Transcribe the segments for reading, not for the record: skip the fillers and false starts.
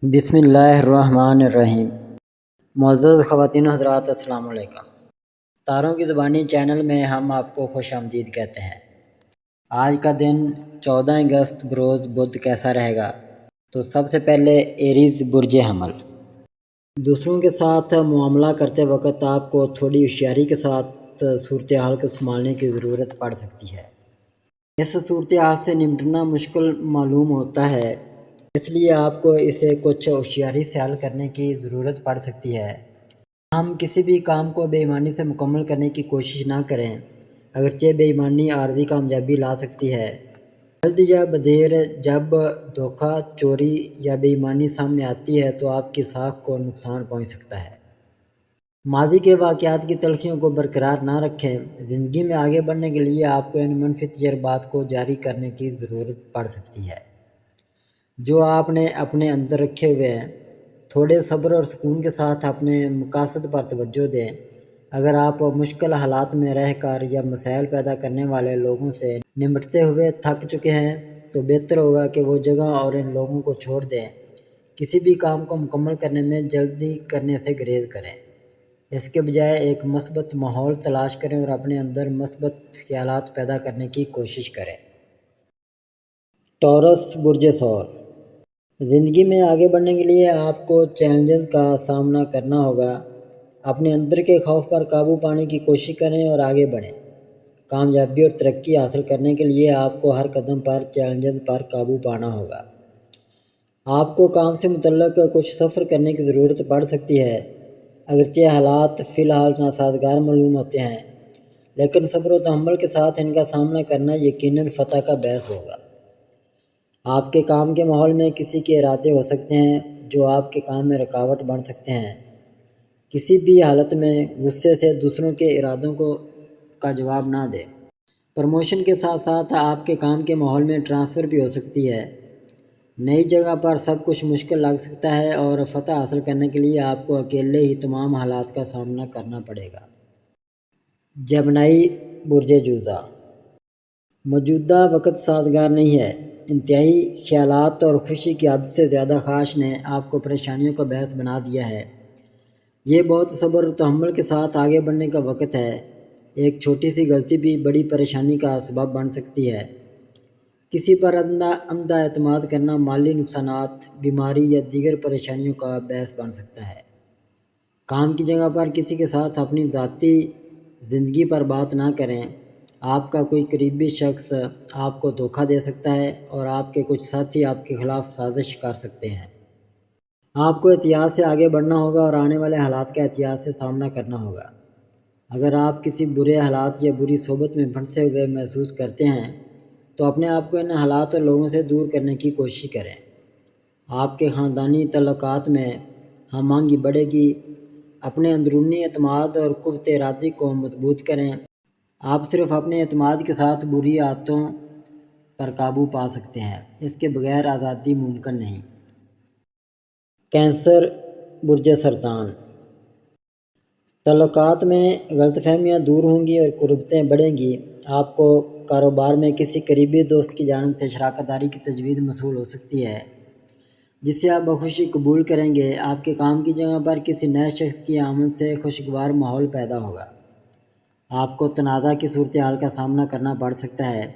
بسم اللہ الرحمن الرحیم۔ معزز خواتین و حضرات، السلام علیکم۔ تاروں کی زبانی چینل میں ہم آپ کو خوش آمدید کہتے ہیں۔ آج کا دن 14 اگست بروز بدھ کیسا رہے گا؟ تو سب سے پہلے ایریز برج حمل۔ دوسروں کے ساتھ معاملہ کرتے وقت آپ کو تھوڑی ہوشیاری کے ساتھ صورتحال کو سنبھالنے کی ضرورت پڑ سکتی ہے۔ اس صورتحال سے نمٹنا مشکل معلوم ہوتا ہے، اس لیے آپ کو اسے کچھ ہوشیاری سے حل کرنے کی ضرورت پڑ سکتی ہے۔ ہم کسی بھی کام کو بے ایمانی سے مکمل کرنے کی کوشش نہ کریں، اگرچہ بے ایمانی عارضی کامیابی لا سکتی ہے۔ جلد یا بدیر جب دھوکہ، چوری یا بے ایمانی سامنے آتی ہے تو آپ کی ساکھ کو نقصان پہنچ سکتا ہے۔ ماضی کے واقعات کی تلخیوں کو برقرار نہ رکھیں۔ زندگی میں آگے بڑھنے کے لیے آپ کو ان منفی تجربات کو جاری کرنے کی ضرورت پڑ سکتی ہے جو آپ نے اپنے اندر رکھے ہوئے ہیں۔ تھوڑے صبر اور سکون کے ساتھ اپنے مقاصد پر توجہ دیں۔ اگر آپ مشکل حالات میں رہ کر یا مسائل پیدا کرنے والے لوگوں سے نمٹتے ہوئے تھک چکے ہیں تو بہتر ہوگا کہ وہ جگہ اور ان لوگوں کو چھوڑ دیں۔ کسی بھی کام کو مکمل کرنے میں جلدی کرنے سے گریز کریں، اس کے بجائے ایک مثبت ماحول تلاش کریں اور اپنے اندر مثبت خیالات پیدا کرنے کی کوشش کریں۔ ٹورس برج ثور۔ زندگی میں آگے بڑھنے کے لیے آپ کو چیلنجز کا سامنا کرنا ہوگا۔ اپنے اندر کے خوف پر قابو پانے کی کوشش کریں اور آگے بڑھیں۔ کامیابی اور ترقی حاصل کرنے کے لیے آپ کو ہر قدم پر چیلنجز پر قابو پانا ہوگا۔ آپ کو کام سے متعلق کچھ سفر کرنے کی ضرورت پڑ سکتی ہے، اگرچہ حالات فی الحال ناسازگار معلوم ہوتے ہیں، لیکن صبر و تحمل کے ساتھ ان کا سامنا کرنا یقیناً فتح کا باعث ہوگا۔ آپ کے کام کے ماحول میں کسی کے ارادے ہو سکتے ہیں جو آپ کے کام میں رکاوٹ بن سکتے ہیں۔ کسی بھی حالت میں غصے سے دوسروں کے ارادوں کا جواب نہ دیں۔ پروموشن کے ساتھ ساتھ آپ کے کام کے ماحول میں ٹرانسفر بھی ہو سکتی ہے۔ نئی جگہ پر سب کچھ مشکل لگ سکتا ہے اور فتح حاصل کرنے کے لیے آپ کو اکیلے ہی تمام حالات کا سامنا کرنا پڑے گا۔ جمنائی برج جوزہ۔ موجودہ وقت سازگار نہیں ہے۔ انتہائی خیالات اور خوشی کی حد سے زیادہ خواہش نے آپ کو پریشانیوں کا باعث بنا دیا ہے۔ یہ بہت صبر و تحمل کے ساتھ آگے بڑھنے کا وقت ہے۔ ایک چھوٹی سی غلطی بھی بڑی پریشانی کا سبب بن سکتی ہے۔ کسی پر اندھا اعتماد کرنا مالی نقصانات، بیماری یا دیگر پریشانیوں کا باعث بن سکتا ہے۔ کام کی جگہ پر کسی کے ساتھ اپنی ذاتی زندگی پر بات نہ کریں۔ آپ کا کوئی قریبی شخص آپ کو دھوکہ دے سکتا ہے اور آپ کے کچھ ساتھی آپ کے خلاف سازش کر سکتے ہیں۔ آپ کو احتیاط سے آگے بڑھنا ہوگا اور آنے والے حالات کا احتیاط سے سامنا کرنا ہوگا۔ اگر آپ کسی برے حالات یا بری صحبت میں پھنسے ہوئے محسوس کرتے ہیں تو اپنے آپ کو ان حالات اور لوگوں سے دور کرنے کی کوشش کریں۔ آپ کے خاندانی تعلقات میں ہم آہنگی بڑھے گی۔ اپنے اندرونی اعتماد اور قوت ارادی کو مضبوط کریں۔ آپ صرف اپنے اعتماد کے ساتھ بری عادتوں پر قابو پا سکتے ہیں، اس کے بغیر آزادی ممکن نہیں۔ کینسر برج سرطان۔ تعلقات میں غلط فہمیاں دور ہوں گی اور قربتیں بڑھیں گی۔ آپ کو کاروبار میں کسی قریبی دوست کی جانب سے شراکت داری کی تجویز موصول ہو سکتی ہے جسے آپ بخوشی قبول کریں گے۔ آپ کے کام کی جگہ پر کسی نئے شخص کی آمد سے خوشگوار ماحول پیدا ہوگا۔ آپ کو تنازع کی صورتحال کا سامنا کرنا پڑ سکتا ہے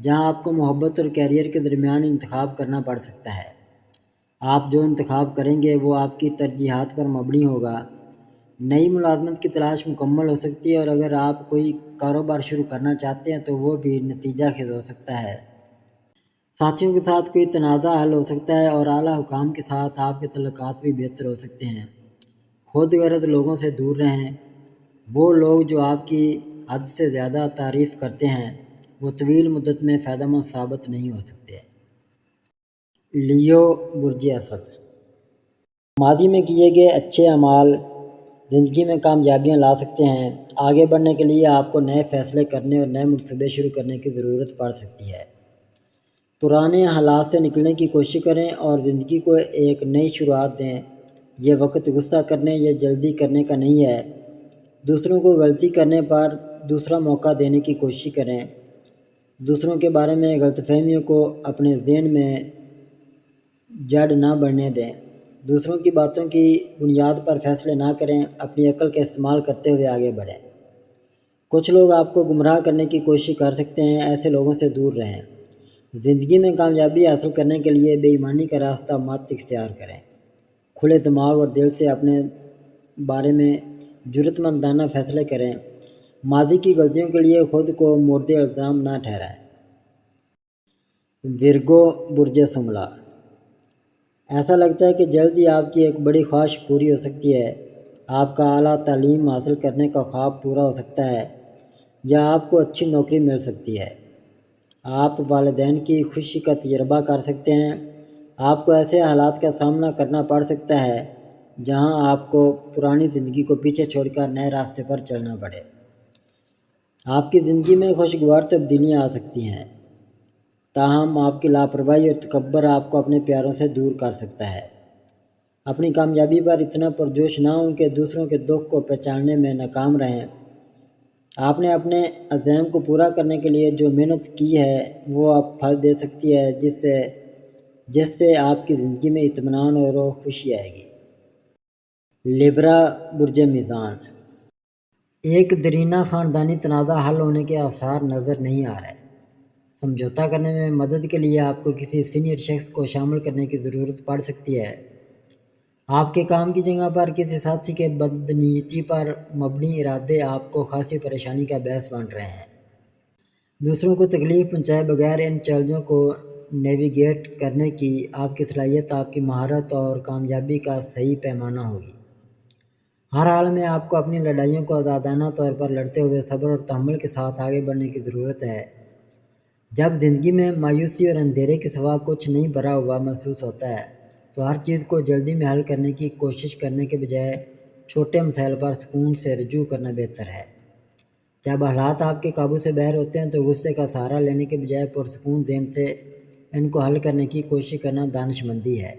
جہاں آپ کو محبت اور کیریئر کے درمیان انتخاب کرنا پڑ سکتا ہے۔ آپ جو انتخاب کریں گے وہ آپ کی ترجیحات پر مبنی ہوگا۔ نئی ملازمت کی تلاش مکمل ہو سکتی ہے اور اگر آپ کوئی کاروبار شروع کرنا چاہتے ہیں تو وہ بھی نتیجہ خیز ہو سکتا ہے۔ ساتھیوں کے ساتھ کوئی تنازع حل ہو سکتا ہے اور اعلیٰ حکام کے ساتھ آپ کے تعلقات بھی بہتر ہو سکتے ہیں۔ خود غرض لوگوں سے دور رہیں۔ وہ لوگ جو آپ کی حد سے زیادہ تعریف کرتے ہیں وہ طویل مدت میں فائدہ مند ثابت نہیں ہو سکتے۔ لیو برج اسد۔ ماضی میں کیے گئے اچھے اعمال زندگی میں کامیابیاں لا سکتے ہیں۔ آگے بڑھنے کے لیے آپ کو نئے فیصلے کرنے اور نئے منصوبے شروع کرنے کی ضرورت پڑ سکتی ہے۔ پرانے حالات سے نکلنے کی کوشش کریں اور زندگی کو ایک نئی شروعات دیں۔ یہ وقت غصہ کرنے یا جلدی کرنے کا نہیں ہے۔ دوسروں کو غلطی کرنے پر دوسرا موقع دینے کی کوشش کریں۔ دوسروں کے بارے میں غلط فہمیوں کو اپنے ذہن میں جڑ نہ بڑھنے دیں۔ دوسروں کی باتوں کی بنیاد پر فیصلے نہ کریں، اپنی عقل کا استعمال کرتے ہوئے آگے بڑھیں۔ کچھ لوگ آپ کو گمراہ کرنے کی کوشش کر سکتے ہیں، ایسے لوگوں سے دور رہیں۔ زندگی میں کامیابی حاصل کرنے کے لیے بے ایمانی کا راستہ مت اختیار کریں۔ کھلے دماغ اور دل سے اپنے بارے میں جرأت مندانہ فیصلے کریں۔ ماضی کی غلطیوں کے لیے خود کو مورد الزام نہ ٹھہرائیں۔ ورگو برج شملہ، ایسا لگتا ہے کہ جلد ہی آپ کی ایک بڑی خواہش پوری ہو سکتی ہے۔ آپ کا اعلیٰ تعلیم حاصل کرنے کا خواب پورا ہو سکتا ہے یا آپ کو اچھی نوکری مل سکتی ہے۔ آپ والدین کی خوشی کا تجربہ کر سکتے ہیں۔ آپ کو ایسے حالات کا سامنا کرنا پڑ سکتا ہے جہاں آپ کو پرانی زندگی کو پیچھے چھوڑ کر نئے راستے پر چلنا پڑے۔ آپ کی زندگی میں خوشگوار تبدیلیاں آ سکتی ہیں، تاہم آپ کی لاپرواہی اور تکبر آپ کو اپنے پیاروں سے دور کر سکتا ہے۔ اپنی کامیابی پر اتنا پرجوش نہ ہوں کہ دوسروں کے دکھ کو پہچاننے میں ناکام رہیں۔ آپ نے اپنے عزائم کو پورا کرنے کے لیے جو محنت کی ہے وہ اب پھل دے سکتی ہے، جس سے آپ کی زندگی میں اطمینان اور خوشی آئے گی۔ لیبرا برج میزان، ایک دیرینہ خاندانی تنازع حل ہونے کے آثار نظر نہیں آ رہے۔ سمجھوتہ کرنے میں مدد کے لیے آپ کو کسی سینئر شخص کو شامل کرنے کی ضرورت پڑ سکتی ہے۔ آپ کے کام کی جگہ پر کسی ساتھی کے بدنیتی پر مبنی ارادے آپ کو خاصی پریشانی کا باعث بن رہے ہیں۔ دوسروں کو تکلیف پہنچائے بغیر ان چیلنجوں کو نیویگیٹ کرنے کی آپ کی صلاحیت آپ کی مہارت اور کامیابی کا صحیح پیمانہ ہوگی۔ ہر حال میں آپ کو اپنی لڑائیوں کو آزادانہ طور پر لڑتے ہوئے صبر اور تحمل کے ساتھ آگے بڑھنے کی ضرورت ہے۔ جب زندگی میں مایوسی اور اندھیرے کے سوا کچھ نہیں بھرا ہوا محسوس ہوتا ہے تو ہر چیز کو جلدی میں حل کرنے کی کوشش کرنے کے بجائے چھوٹے مسائل پر سکون سے رجوع کرنا بہتر ہے۔ جب حالات آپ کے قابو سے باہر ہوتے ہیں تو غصے کا سہارا لینے کے بجائے پرسکون ذہن سے ان کو حل کرنے کی کوشش کرنا دانش مندی ہے۔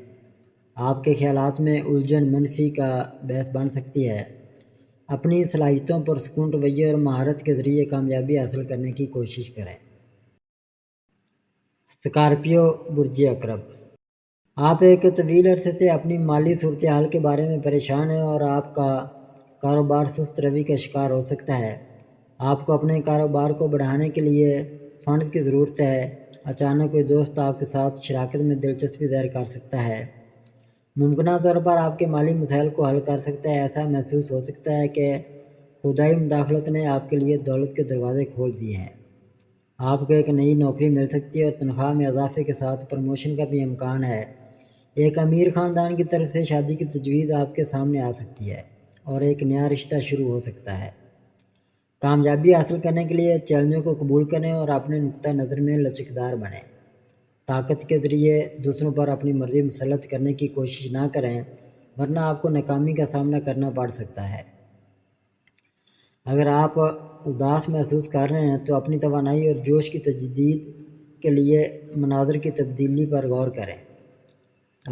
آپ کے خیالات میں الجھن منفی کا باعث بن سکتی ہے۔ اپنی صلاحیتوں پر سکون رویے اور مہارت کے ذریعے کامیابی حاصل کرنے کی کوشش کریں۔ اسکارپیو برج عقرب، آپ ایک طویل عرصے سے اپنی مالی صورتحال کے بارے میں پریشان ہیں اور آپ کا کاروبار سست روی کا شکار ہو سکتا ہے۔ آپ کو اپنے کاروبار کو بڑھانے کے لیے فنڈ کی ضرورت ہے۔ اچانک کوئی دوست آپ کے ساتھ شراکت میں دلچسپی ظاہر کر سکتا ہے۔ ممکنہ طور پر آپ کے مالی مسائل کو حل کر سکتا ہے۔ ایسا محسوس ہو سکتا ہے کہ خدائی مداخلت نے آپ کے لیے دولت کے دروازے کھول دیے ہیں۔ آپ کو ایک نئی نوکری مل سکتی ہے اور تنخواہ میں اضافے کے ساتھ پروموشن کا بھی امکان ہے۔ ایک امیر خاندان کی طرف سے شادی کی تجویز آپ کے سامنے آ سکتی ہے اور ایک نیا رشتہ شروع ہو سکتا ہے۔ کامیابی حاصل کرنے کے لیے چیلنجوں کو قبول کریں اور اپنے نقطہ نظر میں لچکدار بنیں۔ طاقت کے ذریعے دوسروں پر اپنی مرضی مسلط کرنے کی کوشش نہ کریں، ورنہ آپ کو ناکامی کا سامنا کرنا پڑ سکتا ہے۔ اگر آپ اداس محسوس کر رہے ہیں تو اپنی توانائی اور جوش کی تجدید کے لیے مناظر کی تبدیلی پر غور کریں۔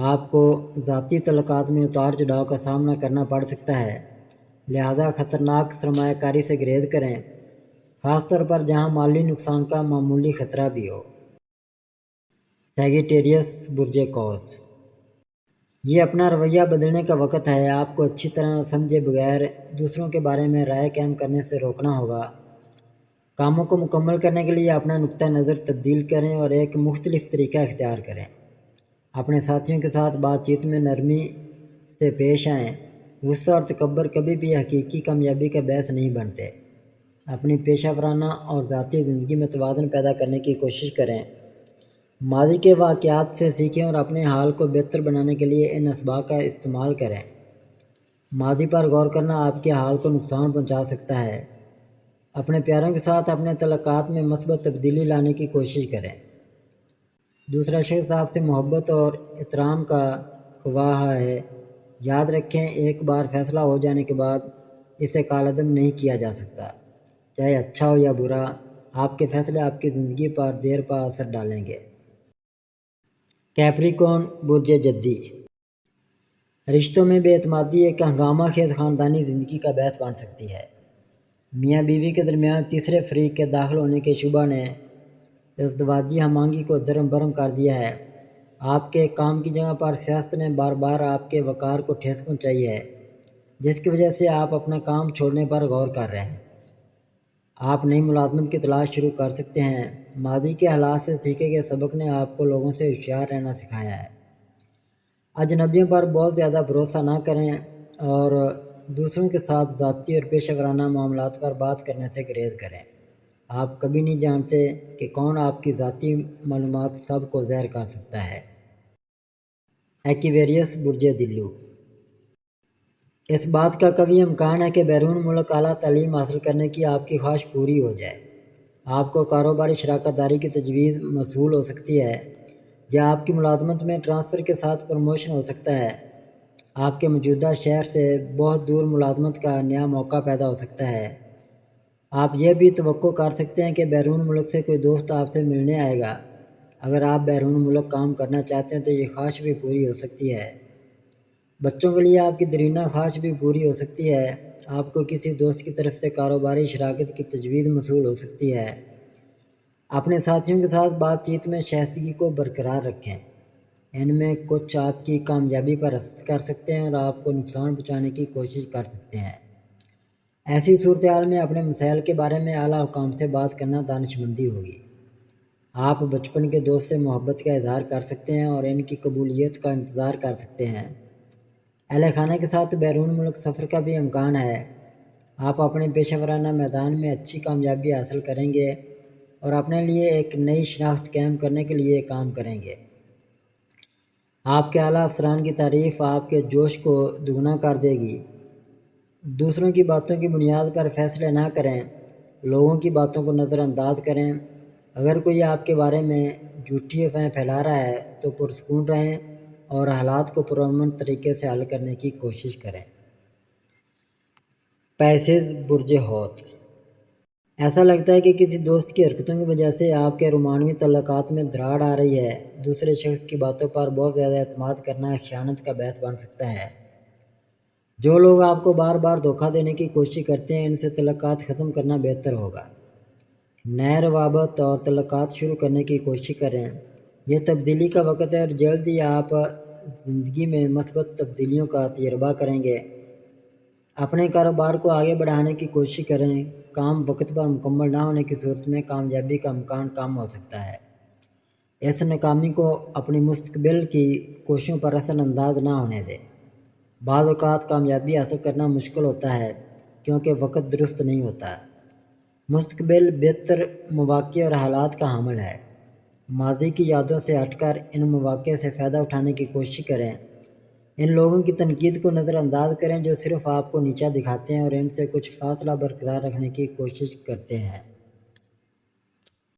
آپ کو ذاتی تعلقات میں اتار چڑھاؤ کا سامنا کرنا پڑ سکتا ہے، لہذا خطرناک سرمایہ کاری سے گریز کریں، خاص طور پر جہاں مالی نقصان کا معمولی خطرہ بھی ہو۔ سیگیٹیریس برج قوس، یہ اپنا رویہ بدلنے کا وقت ہے۔ آپ کو اچھی طرح سمجھے بغیر دوسروں کے بارے میں رائے قائم کرنے سے روکنا ہوگا۔ کاموں کو مکمل کرنے کے لیے اپنا نقطہ نظر تبدیل کریں اور ایک مختلف طریقہ اختیار کریں۔ اپنے ساتھیوں کے ساتھ بات چیت میں نرمی سے پیش آئیں۔ غصہ اور تکبر کبھی بھی حقیقی کامیابی کا باعث نہیں بنتے۔ اپنی پیشہ ورانہ اور ذاتی زندگی میں توازن پیدا کرنے کی کوشش کریں۔ ماضی کے واقعات سے سیکھیں اور اپنے حال کو بہتر بنانے کے لیے ان اسباق کا استعمال کریں۔ ماضی پر غور کرنا آپ کے حال کو نقصان پہنچا سکتا ہے۔ اپنے پیاروں کے ساتھ اپنے تعلقات میں مثبت تبدیلی لانے کی کوشش کریں۔ دوسرا شخص آپ سے محبت اور احترام کا خواہاں ہے۔ یاد رکھیں، ایک بار فیصلہ ہو جانے کے بعد اسے کالعدم نہیں کیا جا سکتا۔ چاہے اچھا ہو یا برا، آپ کے فیصلے آپ کی زندگی پر دیر پا اثر ڈالیں گے۔ کیپریکون برج جدی، رشتوں میں بے اعتمادی ایک ہنگامہ خیز خاندانی زندگی کا باعث بن سکتی ہے۔ میاں بیوی کے درمیان تیسرے فریق کے داخل ہونے کے شبہ نے ازدواجی ہم آہنگی کو درہم برہم کر دیا ہے۔ آپ کے کام کی جگہ پر سیاست نے بار بار آپ کے وقار کو ٹھیس پہنچائی ہے، جس کی وجہ سے آپ اپنا کام چھوڑنے پر غور کر رہے ہیں۔ آپ نئی ملازمت کی تلاش شروع کر سکتے ہیں۔ ماضی کے حالات سے سیکھے گئے سبق نے آپ کو لوگوں سے ہوشیار رہنا سکھایا ہے۔ اجنبیوں پر بہت زیادہ بھروسہ نہ کریں اور دوسروں کے ساتھ ذاتی اور پیشہ ورانہ معاملات پر بات کرنے سے گریز کریں۔ آپ کبھی نہیں جانتے کہ کون آپ کی ذاتی معلومات سب کو زہر کر سکتا ہے۔ ایکویریس برج دلو۔ اس بات کا کبھی امکان ہے کہ بیرون ملک اعلیٰ تعلیم حاصل کرنے کی آپ کی خواہش پوری ہو جائے۔ آپ کو کاروباری شراکت داری کی تجویز موصول ہو سکتی ہے یا آپ کی ملازمت میں ٹرانسفر کے ساتھ پروموشن ہو سکتا ہے۔ آپ کے موجودہ شہر سے بہت دور ملازمت کا نیا موقع پیدا ہو سکتا ہے۔ آپ یہ بھی توقع کر سکتے ہیں کہ بیرون ملک سے کوئی دوست آپ سے ملنے آئے گا۔ اگر آپ بیرون ملک کام کرنا چاہتے ہیں تو یہ خواہش بھی پوری ہو سکتی ہے۔ بچوں کے لیے آپ کی دیرینہ خواہش بھی پوری ہو سکتی ہے۔ آپ کو کسی دوست کی طرف سے کاروباری شراکت کی تجویز موصول ہو سکتی ہے۔ اپنے ساتھیوں کے ساتھ بات چیت میں شائستگی کو برقرار رکھیں۔ ان میں کچھ آپ کی کامیابی پر حسد کر سکتے ہیں اور آپ کو نقصان پہنچانے کی کوشش کر سکتے ہیں۔ ایسی صورتحال میں اپنے مسائل کے بارے میں اعلیٰ حکام سے بات کرنا دانشمندی ہوگی۔ آپ بچپن کے دوست سے محبت کا اظہار کر سکتے ہیں اور ان کی قبولیت کا انتظار کر سکتے ہیں۔ اہل خانہ کے ساتھ بیرون ملک سفر کا بھی امکان ہے۔ آپ اپنے پیشہ ورانہ میدان میں اچھی کامیابی حاصل کریں گے اور اپنے لیے ایک نئی شناخت قائم کرنے کے لیے کام کریں گے۔ آپ کے اعلیٰ افسران کی تعریف آپ کے جوش کو دوگنا کر دے گی۔ دوسروں کی باتوں کی بنیاد پر فیصلے نہ کریں، لوگوں کی باتوں کو نظر انداز کریں۔ اگر کوئی آپ کے بارے میں جھوٹی افواہیں پھیلا رہا ہے تو پرسکون رہیں اور حالات کو پرامن طریقے سے حل کرنے کی کوشش کریں۔ پیسز برج حوت۔ ایسا لگتا ہے کہ کسی دوست کی حرکتوں کی وجہ سے آپ کے رومانوی تعلقات میں دراڑ آ رہی ہے۔ دوسرے شخص کی باتوں پر بہت زیادہ اعتماد کرنا خیانت کا باعث بن سکتا ہے۔ جو لوگ آپ کو بار بار دھوکہ دینے کی کوشش کرتے ہیں ان سے تعلقات ختم کرنا بہتر ہوگا۔ نئے روابط اور تعلقات شروع کرنے کی کوشش کریں۔ یہ تبدیلی کا وقت ہے اور جلد ہی آپ زندگی میں مثبت تبدیلیوں کا تجربہ کریں گے۔ اپنے کاروبار کو آگے بڑھانے کی کوشش کریں۔ کام وقت پر مکمل نہ ہونے کی صورت میں کامیابی کا امکان کم ہو سکتا ہے۔ اس ناکامی کو اپنی مستقبل کی کوششوں پر اثر انداز نہ ہونے دیں۔ بعض اوقات کامیابی حاصل کرنا مشکل ہوتا ہے کیونکہ وقت درست نہیں ہوتا۔ مستقبل بہتر مواقع اور حالات کا حامل ہے۔ ماضی کی یادوں سے ہٹ کر ان مواقع سے فائدہ اٹھانے کی کوشش کریں۔ ان لوگوں کی تنقید کو نظر انداز کریں جو صرف آپ کو نیچا دکھاتے ہیں اور ان سے کچھ فاصلہ برقرار رکھنے کی کوشش کرتے ہیں۔